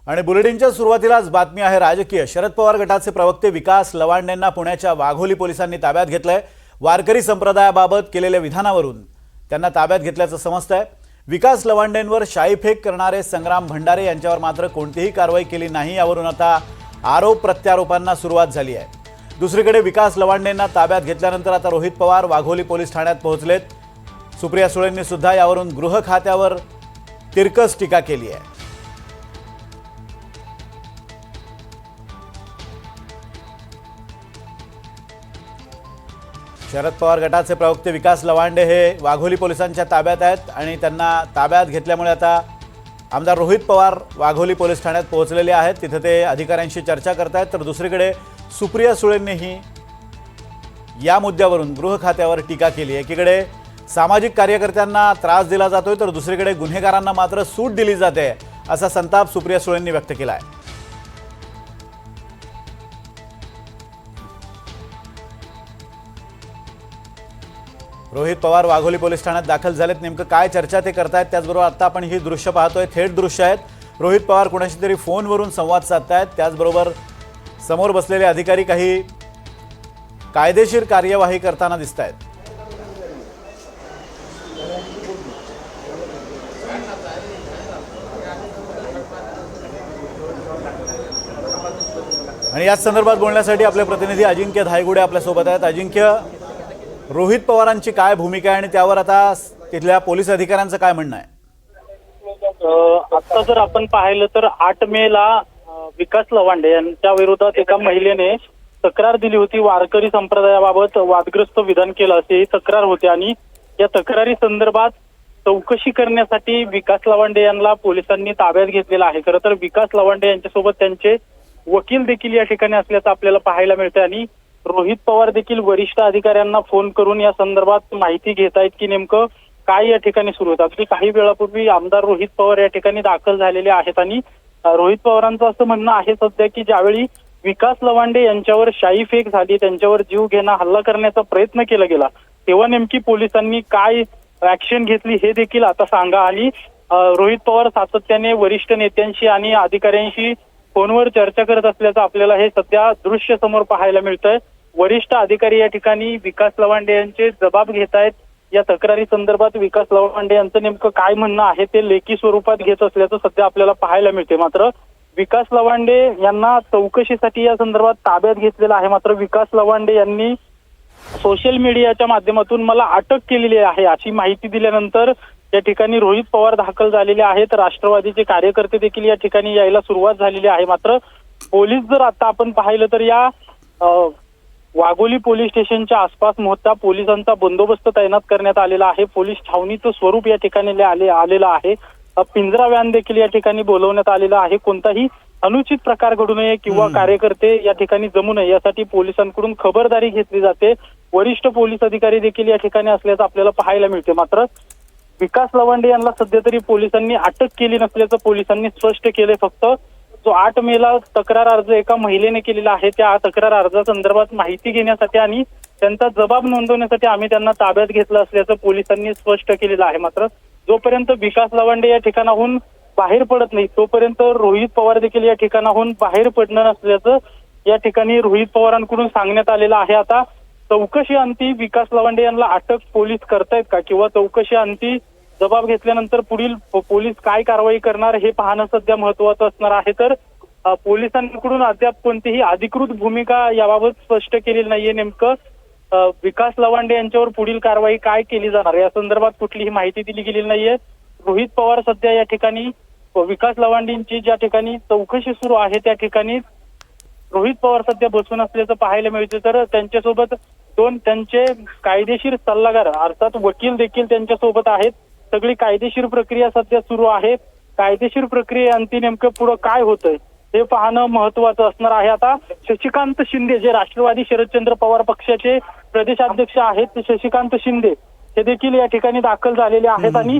आणि बुलेटिनच्या सुरुवातीलाच बातमी आहे राजकीय। शरद पवार गटाचे प्रवक्ते विकास लवांडेंना पुण्याच्या वाघोली पोलिसांनी ताब्यात घेतलंय। वारकरी संप्रदायाबाबत केलेल्या विधानावरून त्यांना ताब्यात घेतल्याचं समजतंय। विकास लवांडेंवर शाईफेक करणारे संग्राम भंडारे यांच्यावर मात्र कोणतीही कारवाई केली नाही, यावरून आता आरोप प्रत्यारोपांना सुरुवात झाली आहे। दुसरीकडे विकास लवांडेंना ताब्यात घेतल्यानंतर आता रोहित पवार वाघोली पोलीस ठाण्यात पोहोचलेत। सुप्रिया सुळेंनी सुद्धा यावरून गृह खात्यावर तिरकस टीका केली आहे। शरद पवार गटाचे प्रवक्ते विकास लवांडे हे वाघोली पोलिसांच्या ताब्यात आहेत आणि त्यांना ताब्यात घेतल्यामुळे आता आमदार रोहित पवार वाघोली पोलीस ठाण्यात पोहोचलेले आहेत। तिथे ते अधिकाऱ्यांशी चर्चा करतायत। तर दुसरीकडे सुप्रिया सुळेंनीही या मुद्द्यावरून गृह खात्यावर टीका केली आहे। एकीकडे सामाजिक कार्यकर्त्यांना त्रास दिला जातोय तर दुसरीकडे गुन्हेगारांना मात्र सूट दिली जाते, असा संताप सुप्रिया सुळेंनी व्यक्त केला आहे। रोहित पवार वाघोली पोलीस ठाण्यात दाखल झालेत। नेमकं काय चर्चा ते करतायत, त्याचबरोबर आता आपण ही दृश्य पाहतोय, थेट दृश्य आहेत। रोहित पवार कोणाशी तरी फोनवरून संवाद साधतायत, त्याचबरोबर समोर बसलेले अधिकारी काही कायदेशीर कार्यवाही करताना दिसत आहेत। आणि याच संदर्भात बोलण्यासाठी आपले प्रतिनिधी अजिंक्य धायगुडे आपल्या सोबत आहेत। अजिंक्य, रोहित पवारांची काय भूमिका आहे आणि त्यावर आता तिथल्या पोलीस अधिकाऱ्यांचं काय म्हणणं आहे? आता जर आपण पाहिलं तर 8 मेला विकास लवांडे यांच्या विरोधात एका महिलेने तक्रार दिली होती। वारकरी संप्रदायाबाबत वादग्रस्त विधान केलं अशी तक्रार होती आणि या तक्रारी संदर्भात चौकशी करण्यासाठी विकास लवांडे यांना पोलिसांनी ताब्यात घेतलेला आहे। खरं तर विकास लवांडे यांच्यासोबत त्यांचे वकील देखील या ठिकाणी असल्याचं आपल्याला पाहायला मिळतं आणि रोहित पवार देखील वरिष्ठ अधिकाऱ्यांना फोन करून या संदर्भात माहिती घेत आहेत की नेमकं काय या ठिकाणी सुरू होतं। अगदी काही वेळापूर्वी आमदार रोहित पवार या ठिकाणी दाखल झालेले आहेत आणि रोहित पवारांचं असं म्हणणं आहे सध्या की ज्यावेळी विकास लवांडे यांच्यावर शाईफेक झाली, त्यांच्यावर जीव घेणा हल्ला करण्याचा प्रयत्न केला गेला, तेव्हा नेमकी पोलिसांनी काय ऍक्शन घेतली हे देखील आता सांगा। आणि रोहित पवार सातत्याने वरिष्ठ नेत्यांशी आणि अधिकाऱ्यांशी फोनवर चर्चा करत असल्याचं आपल्याला हे सध्या दृश्य समोर पाहायला मिळतंय। वरिष्ठ अधिकारी या ठिकाणी विकास लवांडे यांचे जबाब घेत आहेत। या तक्रारी संदर्भात विकास लवांडे यांचं नेमकं काय म्हणणं आहे ते लेखी स्वरूपात घेत असल्याचं सध्या आपल्याला पाहायला मिळते। मात्र विकास लवांडे यांना चौकशीसाठी या संदर्भात ताब्यात घेतलेलं आहे। मात्र विकास लवांडे यांनी सोशल मीडियाच्या माध्यमातून मला अटक केलेली आहे अशी माहिती दिल्यानंतर या ठिकाणी रोहित पवार दाखल झालेले आहेत। राष्ट्रवादीचे कार्यकर्ते देखील या ठिकाणी यायला सुरुवात झालेली आहे। मात्र पोलीस जर आता आपण पाहिलं तर या वाघोली पोलीस स्टेशनच्या आसपास मोठा पोलिसांचा बंदोबस्त तैनात करण्यात आलेला आहे। पोलीस छावणीचं स्वरूप या ठिकाणी आलेलं आहे। पिंजरा व्हॅन देखील या ठिकाणी बोलवण्यात आलेला आहे। कोणताही अनुचित प्रकार घडू नये किंवा कार्यकर्ते या ठिकाणी जमू नये यासाठी पोलिसांकडून खबरदारी घेतली जाते। वरिष्ठ पोलीस अधिकारी देखील या ठिकाणी असल्याचं आपल्याला पाहायला मिळते। मात्र विकास लवांडे यांना सध्या तरी पोलिसांनी अटक केली नसल्याचं पोलिसांनी स्पष्ट केले। फक्त जो 8 मेला तक्रार अर्ज एका महिलेने केलेला आहे त्या तक्रार अर्जासंदर्भात माहिती घेण्यासाठी आणि त्यांचा जबाब नोंदवण्यासाठी आम्ही त्यांना ताब्यात घेतलं असल्याचं पोलिसांनी स्पष्ट केलेलं आहे। मात्र जोपर्यंत विकास लवांडे या ठिकाणाहून बाहेर पडत नाही तोपर्यंत रोहित पवार देखील या ठिकाणाहून बाहेर पडणार नसल्याचं या ठिकाणी रोहित पवारांकडून सांगण्यात आलेलं आहे। आता चौकशी अंती विकास लवांडे यांना अटक पोलीस करतायत का किंवा चौकशी अंती जबाब घेतल्यानंतर पुढील पोलीस काय कारवाई करणार हे पाहणं सध्या महत्वाचं असणार आहे। तर पोलिसांकडून अद्याप कोणतीही अधिकृत भूमिका याबाबत स्पष्ट केलेली नाहीये। नेमकं विकास लवांडे यांच्यावर पुढील कारवाई काय केली जाणार या संदर्भात कुठलीही माहिती दिली गेलेली नाहीये। रोहित पवार सध्या या ठिकाणी विकास लवांडेंची ज्या ठिकाणी चौकशी सुरू आहे त्या ठिकाणी रोहित पवार सध्या बसून असल्याचं पाहायला मिळते। तर त्यांच्यासोबत 2 त्यांचे कायदेशीर सल्लागार अर्थात वकील देखील त्यांच्यासोबत आहेत। सगळी कायदेशीर प्रक्रिया सध्या सुरू आहे। कायदेशीर प्रक्रियेअंती नेमकं पुढे काय होतंय हे पाहणं महत्वाचं असणार आहे। आता शशिकांत शिंदे जे राष्ट्रवादी शरदचंद्र पवार पक्षाचे प्रदेशाध्यक्ष आहेत ते शशिकांत शिंदे हे देखील या ठिकाणी दाखल झालेले आहेत आणि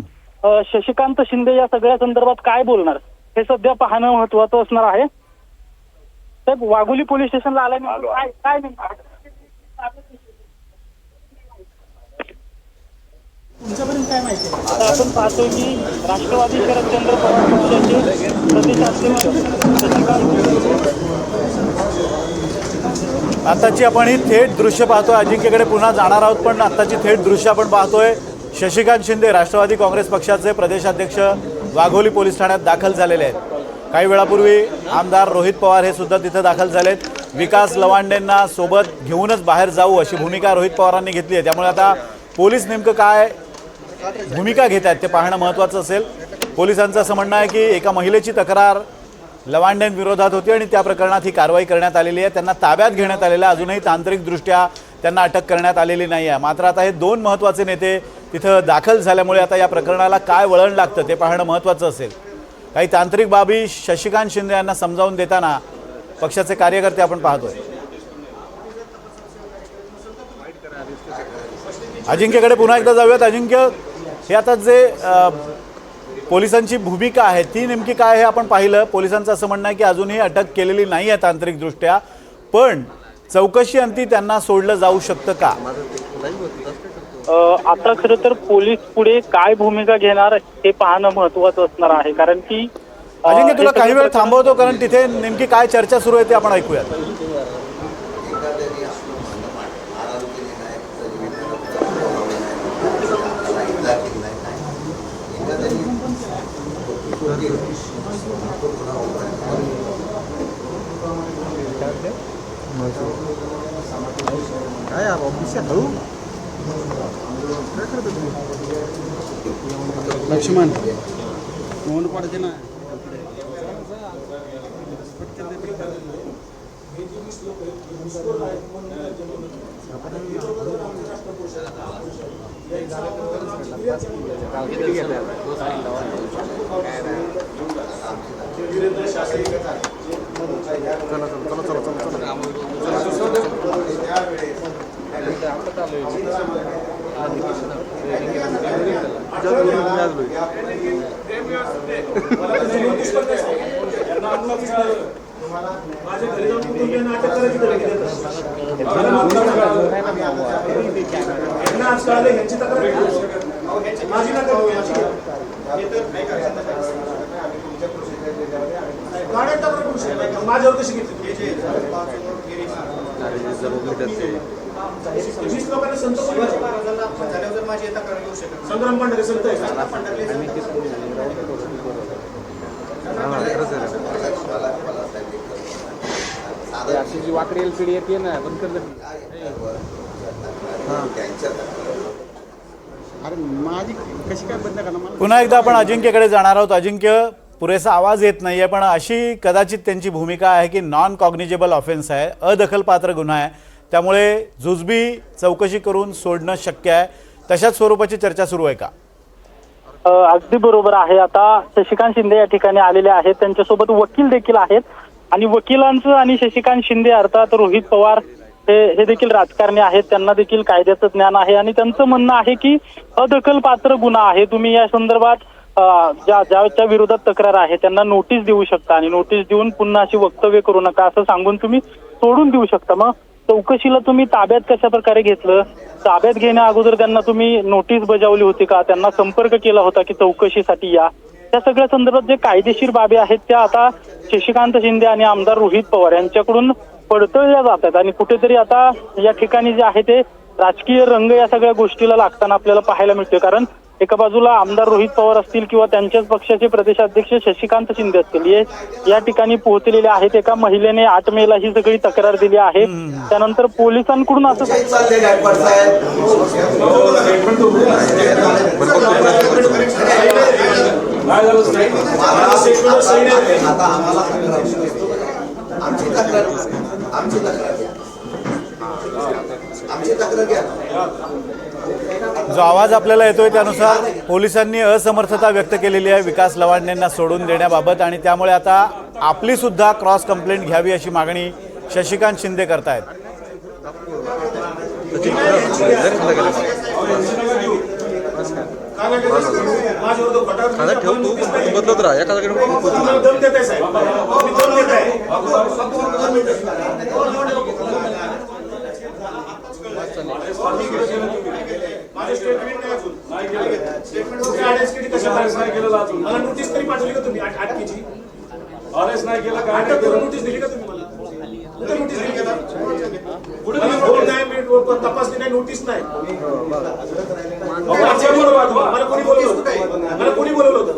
शशिकांत शिंदे या सगळ्या संदर्भात काय बोलणार हे सध्या पाहणं महत्वाचं असणार आहे। साहेब, वाघोली पोलीस स्टेशनला आल्याने काय तुमच्यापर्यंत काय माहिती आहे? आता आपण पाहतोय की राष्ट्रवादी शरदचंद्र पवार पक्षाचे प्रदेशाध्यक्ष शशिकांत आताची आपण ही थेट दृश्य पाहतोय. अजिंक्यकडे पुन्हा जाणार आहोत, पण आताची थेट दृश्य आपण पाहतोय. शशिकांत शिंदे राष्ट्रवादी काँग्रेस पक्षाचे प्रदेशाध्यक्ष वाघोली पोलीस ठाण्यात दाखल झालेले आहेत. काही वेळापूर्वी आमदार रोहित पवार हे सुद्धा तिथे दाखल झालेत. विकास लवांडेंना सोबत घेऊनच बाहेर जाऊ अशी भूमिका रोहित पवारांनी घेतली आहे. त्यामुळे आता पोलीस नेमकं काय भूमिका घेत आहेत ते पाहणं महत्त्वाचं असेल. पोलिसांचं असं म्हणणं आहे की एका महिलेची तक्रार लवांडेंविरोधात होती आणि त्या प्रकरणात ही कारवाई करण्यात आलेली आहे. त्यांना ताब्यात घेण्यात आलेलं आहे. अजूनही तांत्रिकदृष्ट्या त्यांना अटक करण्यात आलेली नाही आहे. मात्र आता हे दोन महत्त्वाचे नेते तिथं दाखल झाल्यामुळे आता या प्रकरणाला काय वळण लागतं ते पाहणं महत्त्वाचं असेल. काही तांत्रिक बाबी शशिकांत शिंदे यांना समजावून देताना पक्षाचे कार्यकर्ते आपण पाहतोय. अजिंक्यकडे पुन्हा एकदा जाऊयात. अजिंक्य, हे आता जे पोलिसांची भूमिका आहे ती नेमकी काय हे आपण पाहिलं. पोलिसांचं असं म्हणणं आहे की अजूनही अटक केलेली नाही आहे तांत्रिकदृष्ट्या, पण चौकशी अंती त्यांना सोडलं जाऊ शकतं का? आता खरं तर पोलीस पुढे काय भूमिका घेणार हे पाहणं महत्त्वाचं असणार आहे. कारण की अजिंक्य, तुला काही वेळ थांबवतो, कारण तिथे नेमकी काय चर्चा सुरू आहे ते आपण ऐकूयात. काय ऑफिस हळू लक्ष्मण फोन पडते ना. माझ्यावर कशी घेतली लोकांना संत झाल्यावर माझी येता करू शकत संग्राम पंढरे संत जी वाकडी एलसीडी येते ना बंद कर. अरे माझी कशी काय बंद करणार? पुन्हा एकदा आपण अजिंक्यकडे जाणार आहोत. अजिंक्य, पुरेसा आवाज येत नाहीये, पण अशी कदाचित त्यांची भूमिका आहे की नॉन कॉग्निजेबल ऑफेन्स आहे, अदखलपात्र गुन्हा आहे, त्यामुळे जुजबी चौकशी करून सोडणं शक्य आहे. तशाच स्वरूपाची चर्चा सुरू आहे का? अगदी बरोबर आहे. आता शशिकांत शिंदे या ठिकाणी आलेले आहेत, त्यांच्यासोबत वकील देखील आहेत आणि वकिलांचं आणि शशिकांत शिंदे अर्थात रोहित पवार हे देखील राजकारणी आहेत, त्यांना देखील कायद्याचं ज्ञान आहे आणि त्यांचं म्हणणं आहे की अदखलपात्र गुन्हा आहे, तुम्ही या संदर्भात ज्याच्या विरोधात तक्रार आहे त्यांना नोटीस देऊ शकता आणि नोटीस देऊन पुन्हा अशी वक्तव्य करू नका असं सांगून तुम्ही सोडून देऊ शकता. मग चौकशीला तुम्ही ताब्यात कशा प्रकारे घेतलं? ताब्यात घेण्या अगोदर त्यांना तुम्ही नोटीस बजावली होती का? त्यांना संपर्क केला होता की चौकशीसाठी या? त्या सगळ्या संदर्भात जे कायदेशीर बाबी आहेत त्या आता शशिकांत शिंदे आणि आमदार रोहित पवार यांच्याकडून पडतळल्या जात आहेत आणि कुठेतरी आता या ठिकाणी जे आहे ते राजकीय रंग या सगळ्या गोष्टीला लागताना आपल्याला पाहायला मिळतोय. कारण एका बाजूला आमदार रोहित पवार असतील किंवा त्यांच्याच पक्षाचे प्रदेशाध्यक्ष शशिकांत शिंदे असतील, या ठिकाणी पोहोचलेले आहेत. एका महिलेने 8 मेला ही सगळी तक्रार दिली आहे. त्यानंतर पोलिसांकडून असं जो आवाज आपल्याला येतोय त्यानुसार पोलिसांनी असमर्थता व्यक्त केलेली आहे विकास लवांडेंना सोडून देण्याबाबत आणि त्यामुळे आता आपली सुद्धा क्रॉस कंप्लेंट घ्यावी अशी मागणी शशिकांत शिंदे करतायत. बदलत राहा एखाद्याकडे माझे स्टेटमेंट नाही अजून मला नोटीस तरी पाठवली का तुम्ही अटकेची? अरेस्ट नाही केला काय अटक करून नोटीस दिली का तुम्ही मला? कुठे नोटीस दिली का? कुठे दिली? फोन नाही, मी तपासली नाही, नोटीस नाही. मला कोणी बोलवलं होतं? मला कोणी बोलवलं होतं? मला कोणी बोलवलं होतं?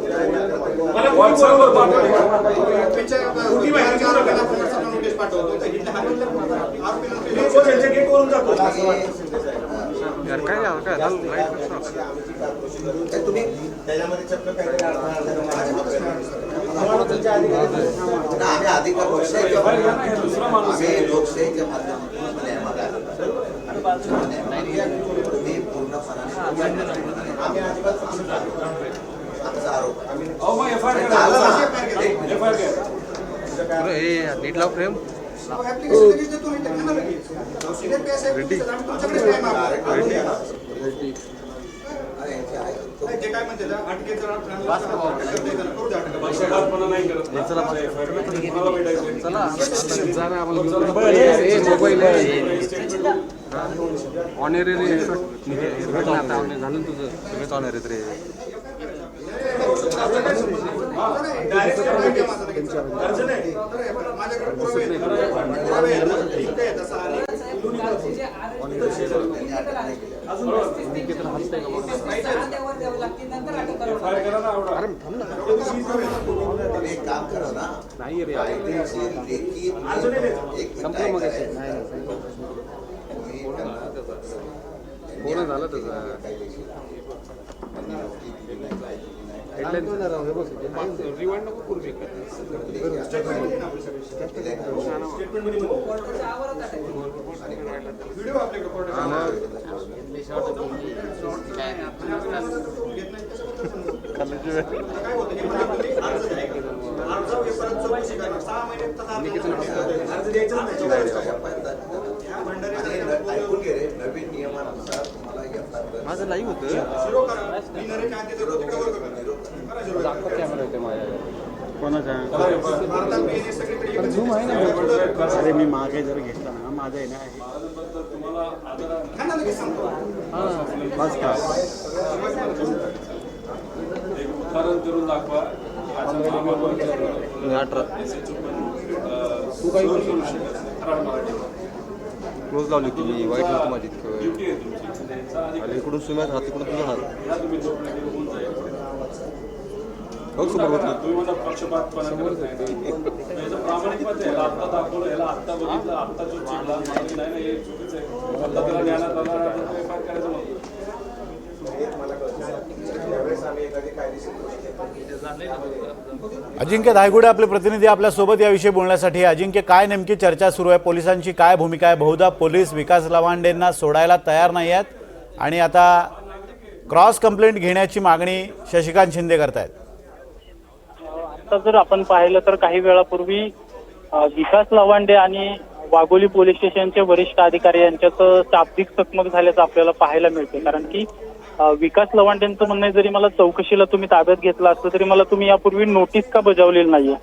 कुठली माहिती देऊ नका. नोटीस पाठवतो त्यांच्या गेटवरून जातो. तुम्ही त्याच्यामध्ये चक्क काहीतरी आम्ही अधिकार लोकशाहीच्या आम्ही लोकशाहीच्या माध्यमातून तुम्ही पूर्णपणाने आम्ही अजिबात आमचा आरोप नीट लाव फ्रेम जे काय म्हणते अटकेचं मोबाईल ऑनरेरी झालं तुझं सगळंच ऑनरेत रे. एक काम करा ना नाही रे संपलं मग पूर्ण झालं त्याचं रिवाइंड नको करू ऐकून घे रे नवीन नियमानुसार तुम्हाला माझं लाईव्ह होतं कॅमेरा होते माझ्या कोणाचा झूम आहे ना. अरे मी मागे जर घेतला ना माझं आहे ना बस का उदाहरण करून दाखवा. 18 तू काही क्लोज लावली होती मी वाईट होती माझी आणि इकडून सुम्यात हात तिकडून तुझा हात बघ समोर होतं. तुम्ही माझा पक्षपातपणा करत नाही. याचं प्रामाणिकपण आहे. याला आत्ता दाखवलं, याला आत्ता बघितलं, आत्ता जो चिडला नाही ना, हे चुकीचं आहे. आत्ता त्याला ज्ञानात आला एफआयआर करायचं म्हणतो. अजिंक्य धायगुडे आपले प्रतिनिधी आपल्या सोबत याविषयी बोलण्यासाठी. अजिंक्य, काय नेमकी चर्चा सुरू आहे? पोलिसांची काय भूमिका आहे? बहुधा पोलीस विकास लवांडेंना सोडायला तयार नाही आहेत आणि आता क्रॉस कंप्लेंट घेण्याची मागणी शशिकांत शिंदे करतायत. आता जर आपण पाहिलं तर काही वेळापूर्वी विकास लवांडे आणि वाघोली पोलीस स्टेशनचे वरिष्ठ अधिकारी यांच्यात शाब्दिक चकमक झाल्याचं आपल्याला पाहायला मिळते. कारण की विकास लवांडेंचं म्हणणं आहे, जरी मला चौकशीला तुम्ही ताब्यात घेतलं असतं तरी मला तुम्ही यापूर्वी नोटीस का बजावलेली नाहीये.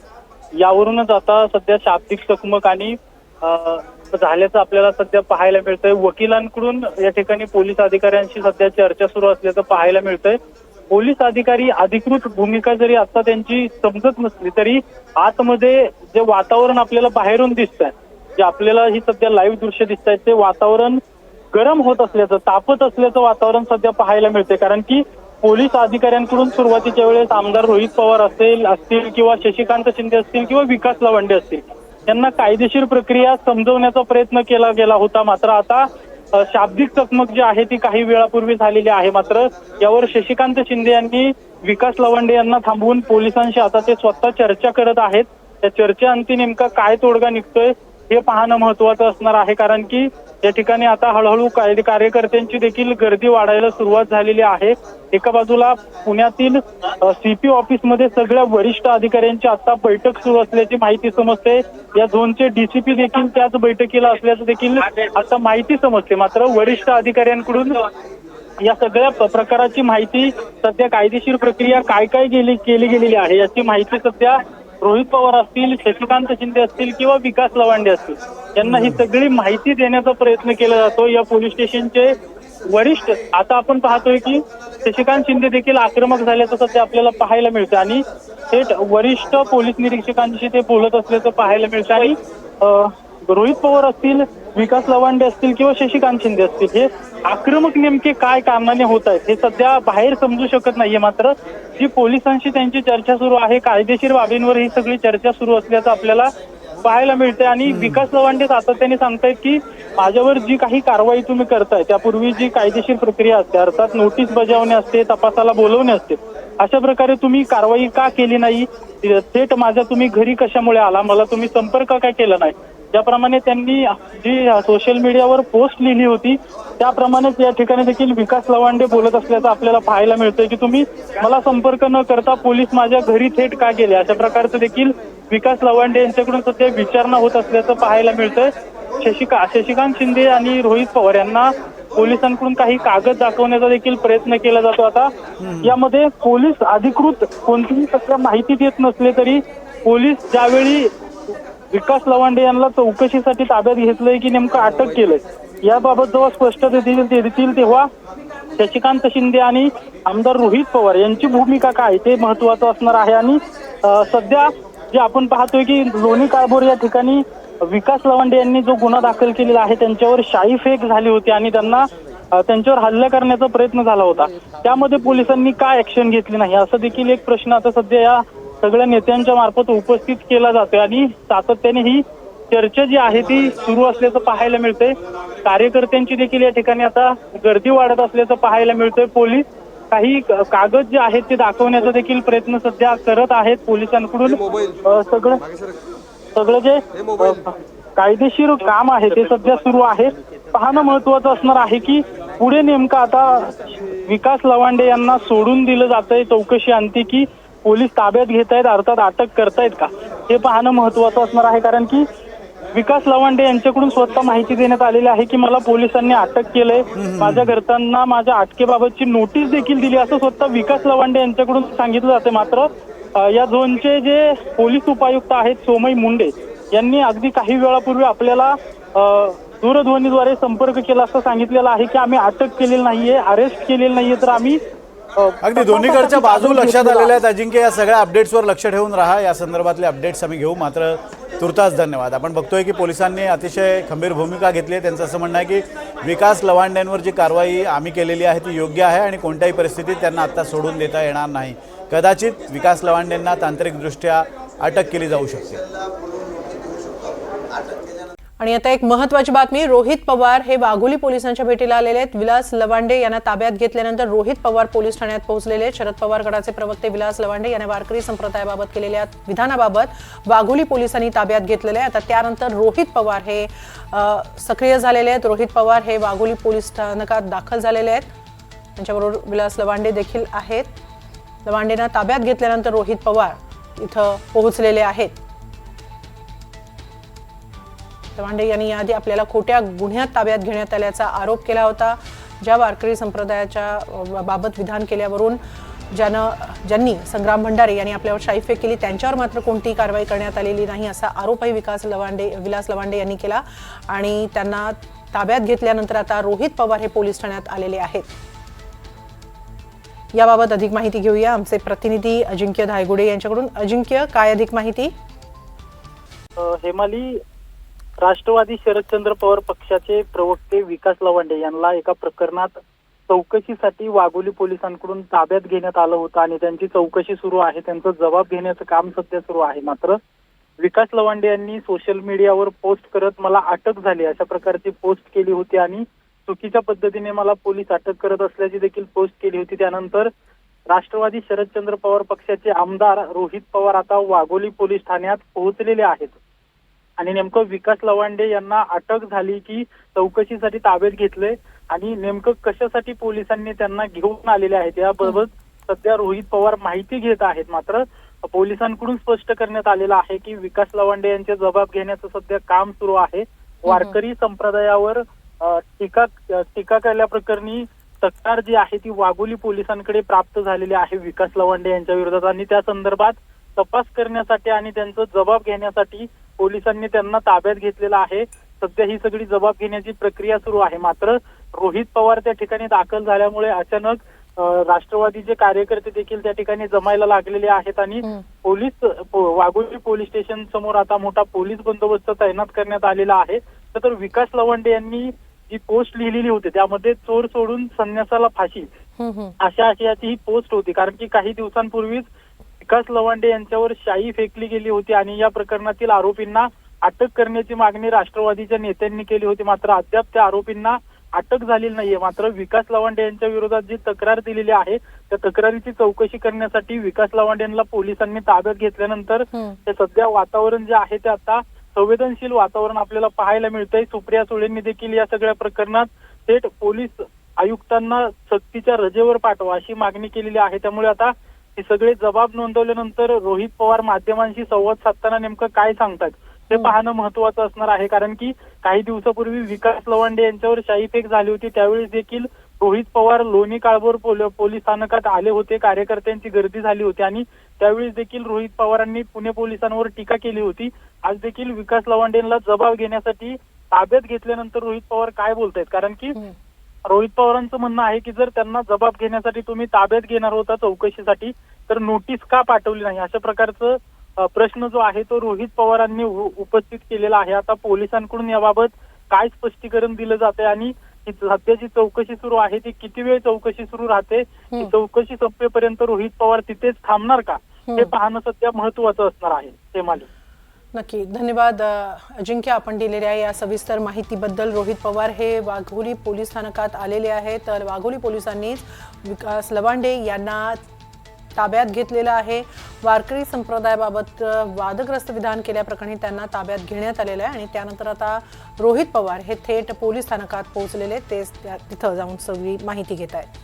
यावरूनच आता सध्या शाब्दिक चकमक आणि झाल्याचं आपल्याला सध्या पाहायला मिळतंय. वकिलांकडून या ठिकाणी पोलीस अधिकाऱ्यांशी सध्या चर्चा सुरू असल्याचं पाहायला मिळतंय. पोलीस अधिकारी अधिकृत भूमिका जरी आता त्यांची समजत नसली तरी आतमध्ये जे वातावरण आपल्याला बाहेरून दिसतंय, जे आपल्याला ही सध्या लाईव्ह दृश्य दिसत आहेत, ते वातावरण गरम होत असल्याचं, तापत असल्याचं वातावरण सध्या पाहायला मिळते. कारण की पोलीस अधिकाऱ्यांकडून सुरुवातीच्या वेळेस आमदार रोहित पवार असतील किंवा शशिकांत शिंदे असतील किंवा विकास लवांडे असतील, यांना कायदेशीर प्रक्रिया समजवण्याचा प्रयत्न केला गेला होता. मात्र आता शाब्दिक चकमक जी आहे ती काही वेळापूर्वी झालेली आहे. मात्र यावर शशिकांत शिंदे यांनी विकास लवांडे यांना थांबवून पोलिसांशी आता ते स्वतः चर्चा करत आहेत. त्या चर्चेअंती नेमका काय तोडगा निघतोय हे पाहणं महत्वाचं असणार आहे. कारण की या ठिकाणी आता हळूहळू कार्यकर्त्यांची देखील गर्दी वाढायला सुरुवात झालेली आहे. एका बाजूला पुण्यातील सीपी ऑफिसमध्ये सगळ्या वरिष्ठ अधिकाऱ्यांची आता बैठक सुरू असल्याची माहिती समजते. या झोनचे डीसीपी देखील त्याच बैठकीला असल्याचं देखील आता माहिती समजते. मात्र वरिष्ठ अधिकाऱ्यांकडून या सगळ्या प्रकाराची माहिती, सध्या कायदेशीर प्रक्रिया काय काय केली गेलेली आहे याची माहिती सध्या रोहित पवार असतील, शशिकांत शिंदे असतील किंवा विकास लवांडे असतील यांना ही सगळी माहिती देण्याचा प्रयत्न केला जातो. या पोलीस स्टेशनचे वरिष्ठ आता आपण पाहतोय की शशिकांत शिंदे देखील आक्रमक झाल्याचं सध्या आपल्याला पाहायला मिळतं आणि थेट वरिष्ठ पोलीस निरीक्षकांशी ते बोलत असल्याचं पाहायला मिळतं आणि रोहित पवार असतील, विकास लवांडे असतील किंवा शशिकांत शिंदे असतील, हे आक्रमक नेमके काय कारणाने होत आहेत हे सध्या बाहेर समजू शकत नाहीये. मात्र जी पोलिसांशी त्यांची चर्चा सुरू आहे, कायदेशीर बाबींवर ही सगळी चर्चा सुरू असल्याचं आपल्याला पाहायला मिळते आणि विकास लवांडे सातत्याने सांगतायत की माझ्यावर जी काही कारवाई तुम्ही करताय त्यापूर्वी जी कायदेशीर प्रक्रिया असते, अर्थात नोटीस बजावणे असते, तपासाला बोलवणे असते, अशा प्रकारे तुम्ही कारवाई का केली नाही, थेट माझ्या तुम्ही घरी कशामुळे आला, मला तुम्ही संपर्क का केला नाही, ज्याप्रमाणे त्यांनी जी सोशल मीडियावर पोस्ट लिहिली होती त्याप्रमाणेच या ठिकाणी देखील विकास लवांडे बोलत असल्याचं आपल्याला पाहायला मिळतंय की तुम्ही मला संपर्क न करता पोलीस माझ्या घरी थेट का गेले, अशा प्रकारचं देखील विकास लवांडे यांच्याकडून सध्या विचारणा होत असल्याचं पाहायला मिळतंय. शशिकांत शिंदे आणि रोहित पवार यांना पोलिसांकडून काही कागद दाखवण्याचा देखील प्रयत्न केला जातो. आता यामध्ये पोलीस अधिकृत कोणतीही सध्या माहिती देत नसले तरी पोलीस ज्यावेळी विकास लवांडे यांना चौकशीसाठी ताब्यात घेतलंय की नेमकं अटक केलंय याबाबत जेव्हा स्पष्टता देतील तेव्हा शशिकांत शिंदे आणि आमदार रोहित पवार यांची भूमिका काय ते महत्वाचं असणार आहे. आणि सध्या जे आपण पाहतोय की लोणी काळभोर या ठिकाणी विकास लवांडे यांनी जो गुन्हा दाखल केलेला आहे त्यांच्यावर शाई फेक झाली होती आणि त्यांच्यावर हल्ला करण्याचा प्रयत्न झाला होता, त्यामध्ये पोलिसांनी काय ऍक्शन घेतली नाही असं देखील एक प्रश्न आता सध्या या सगळ्या नेत्यांच्या मार्फत उपस्थित केला जातोय आणि सातत्याने ही चर्चा जी आहे ती सुरू असल्याचं पाहायला मिळतंय. कार्यकर्त्यांची देखील या ठिकाणी आता गर्दी वाढत असल्याचं पाहायला मिळतंय. पोलीस काही कागद जे आहेत ते दाखवण्याचा देखील प्रयत्न सध्या करत आहेत पोलिसांकडून. सगळं जे कायदेशीर काम आहे ते सध्या सुरू आहे. पाहणं महत्वाचं असणार आहे की पुढे नेमकं आता विकास लवांडे यांना सोडून दिलं जातंय चौकशी अंती की पोलीस ताब्यात घेत आहेत, अर्थात अटक करतायत का, हे पाहणं महत्वाचं असणार आहे. कारण की विकास लवांडे यांच्याकडून स्वतः माहिती देण्यात आलेली आहे की मला पोलिसांनी अटक केलंय, माझ्या घरच्यांना माझ्या अटकेबाबतची नोटीस देखील दिली असं स्वतः विकास लवांडे यांच्याकडून सांगितलं जाते. मात्र या झोनचे जे पोलीस उपायुक्त आहेत सोमय मुंडे यांनी अगदी काही वेळापूर्वी आपल्याला दूरध्वनीद्वारे संपर्क केला असं सांगितलेलं आहे की आम्ही अटक केलेली नाहीये, अरेस्ट केलेली नाहीये, तर आम्ही अगदी दोन्हीकडच्या बाजू लक्षात आलेल्या आहेत. अजिंक्य, या सगळ्या अपडेट्सवर लक्ष ठेवून राहा, या संदर्भातले अपडेट्स आम्ही घेऊ. मात्र तुर्तास धन्यवाद. आपण बघतोय की पोलिसांनी अतिशय खंबीर भूमिका घेतली आहे. त्यांचं असं म्हणणं आहे की विकास लवांडेंवर जी कारवाई आम्ही केलेली आहे ती योग्य आहे आणि कोणत्याही परिस्थितीत त्यांना आता सोडून देता येणार नाही. कदाचित विकास लवांडेंना तांत्रिकदृष्ट्या अटक केली जाऊ शकते. आणि आता एक महत्त्वाची बातमी, रोहित पवार हे वाघोली पोलिसांच्या भेटीला आलेले आहेत. विलास लवांडे यांना ताब्यात घेतल्यानंतर रोहित पवार पोलीस ठाण्यात पोहोचलेले आहेत. शरद पवार गटाचे प्रवक्ते विलास लवांडे यांना वारकरी संप्रदायाबाबत केलेल्या विधानाबाबत वाघोली पोलिसांनी ताब्यात घेतलेले आहे. आता त्यानंतर रोहित पवार हे सक्रिय झालेले आहेत. रोहित पवार हे वाघोली पोलीस स्थानकात दाखल झालेले आहेत. त्यांच्याबरोबर विलास लवांडे देखील आहेत. लवांडेंना ताब्यात घेतल्यानंतर रोहित पवार इथं पोहोचलेले आहेत. लवांडे यांनी याआधी आपल्याला खोट्या गुन्ह्यात ताब्यात घेण्यात आल्याचा आरोप केला होता. ज्या वारकरी संप्रदायाच्या बाबत विधान केल्यावरून ज्यांनी संग्राम भंडारे यांनी आपल्यावर शाईफेक केली त्यांच्यावर मात्र कोणतीही कारवाई करण्यात आलेली नाही असा आरोपही विलास लवांडे यांनी केला आणि त्यांना ताब्यात घेतल्यानंतर आता रोहित पवार हे पोलीस ठाण्यात आलेले आहेत. याबाबत अधिक माहिती घेऊया आमचे प्रतिनिधी अजिंक्य धायगुडे यांच्याकडून. अजिंक्य, काय अधिक माहिती? हेमाली, राष्ट्रवादी शरदचंद्र पवार पक्षाचे प्रवक्ते विकास लवांडे यांना एका प्रकरणात चौकशीसाठी वाघोली पोलिसांकडून ताब्यात घेण्यात आलं होतं आणि त्यांची चौकशी सुरू आहे. त्यांचा जबाब घेण्याचं काम सध्या सुरू आहे. मात्र विकास लवांडे यांनी सोशल मीडियावर पोस्ट करत मला अटक झाली अशा प्रकारची पोस्ट केली होती आणि चुकीच्या पद्धतीने मला पोलीस अटक करत असल्याची देखील पोस्ट केली होती. त्यानंतर राष्ट्रवादी शरदचंद्र पवार पक्षाचे आमदार रोहित पवार आता वाघोली पोलीस ठाण्यात पोहोचलेले आहेत आणि नेमकं विकास लवांडे यांना अटक झाली की चौकशीसाठी ताब्यात घेतले आणि नेमकं कशासाठी पोलिसांनी त्यांना घेऊन आलेले आहेत याबाबत सध्या रोहित पवार माहिती घेत आहेत. मात्र पोलिसांकडून स्पष्ट करण्यात आलेलं आहे की विकास लवांडे यांचे जबाब घेण्याचं सध्या काम सुरू आहे. वारकरी संप्रदायावर टीका केल्याप्रकरणी तक्रार जी आहे ती वाघोली पोलिसांकडे प्राप्त झालेली आहे विकास लवांडे यांच्या विरोधात आणि त्या संदर्भात तपास करण्यासाठी आणि त्यांचा जबाब घेण्यासाठी पोलिसांनी त्यांना ताब्यात घेतलेला आहे. सध्या ही सगळी जबाब घेण्याची प्रक्रिया सुरू आहे. मात्र रोहित पवार त्या ठिकाणी दाखल झाल्यामुळे अचानक राष्ट्रवादीचे कार्यकर्ते देखील त्या ठिकाणी जमायला लागलेले आहेत आणि वाघोली पोलीस स्टेशन समोर आता मोठा पोलीस बंदोबस्त तैनात करण्यात आलेला आहे. तर विकास लवांडे यांनी जी पोस्ट लिहिलेली होती त्यामध्ये चोर सोडून संन्यासाला फाशी अशा आशयाची ही पोस्ट होती. कारण की काही दिवसांपूर्वीच विकास लवांडे यांच्यावर शाई फेकली गेली होती आणि या प्रकरणातील आरोपींना अटक करण्याची मागणी राष्ट्रवादीच्या नेत्यांनी केली होती. मात्र अद्याप त्या आरोपींना अटक झालेली नाहीये. मात्र विकास लवांडे यांच्या विरोधात जी तक्रार दिलेली आहे त्या तक्रारीची चौकशी करण्यासाठी विकास लवांडे यांना पोलिसांनी ताब्यात घेतल्यानंतर ते सध्या वातावरण जे आहे ते आता संवेदनशील वातावरण आपल्याला पाहायला मिळतंय. सुप्रिया सुळेंनी देखील या सगळ्या प्रकरणात थेट पोलीस आयुक्तांना सक्तीच्या रजेवर पाठवा अशी मागणी केलेली आहे. त्यामुळे आता हे सगळे जबाब नोंदवल्यानंतर रोहित पवार माध्यमांशी संवाद साधताना नेमकं काय सांगतात ते पाहणं महत्वाचं असणार आहे. कारण की काही दिवसापूर्वी विकास लवांडे यांच्यावर शाईफेक झाली होती त्यावेळी देखील रोहित पवार लोणी काळभोर पोलीस स्थानकात आले होते. कार्यकर्त्यांची गर्दी झाली होती आणि त्यावेळी देखील रोहित पवारांनी पुणे पोलिसांवर टीका केली होती. आज देखील विकास लवांडेंना जबाब घेण्यासाठी ताब्यात घेतल्यानंतर रोहित पवार काय बोलतायत. कारण की रोहित पवारांचं म्हणणं आहे की जर त्यांना जबाब घेण्यासाठी तुम्ही ताब्यात घेणार होता चौकशीसाठी तर नोटीस का पाठवली नाही अशा प्रकारचं प्रश्न जो आहे तो रोहित पवारांनी उपस्थित केलेला आहे. आता पोलिसांकडून याबाबत काय स्पष्टीकरण दिलं जाते आणि सध्याची चौकशी सुरू आहे ती किती वेळ चौकशी सुरू राहते, ही चौकशी संपेपर्यंत रोहित पवार तिथेच थांबणार का हे पाहणं सध्या महत्वाचं असणार आहे. ते माली नक्की धन्यवाद अजिंक्य, आपण दिलेल्या या सविस्तर माहितीबद्दल. रोहित पवार हे वाघोली पोलीस स्थानकात आलेले आहेत. तर वाघोली पोलिसांनीच विकास लवांडे यांना ताब्यात घेतलेलं आहे. वारकरी संप्रदायाबाबत वादग्रस्त विधान केल्याप्रकरणी त्यांना ताब्यात घेण्यात आलेलं आहे आणि त्यानंतर आता रोहित पवार हे थेट पोलीस स्थानकात पोहोचलेले ते तिथं जाऊन सगळी माहिती घेत आहेत.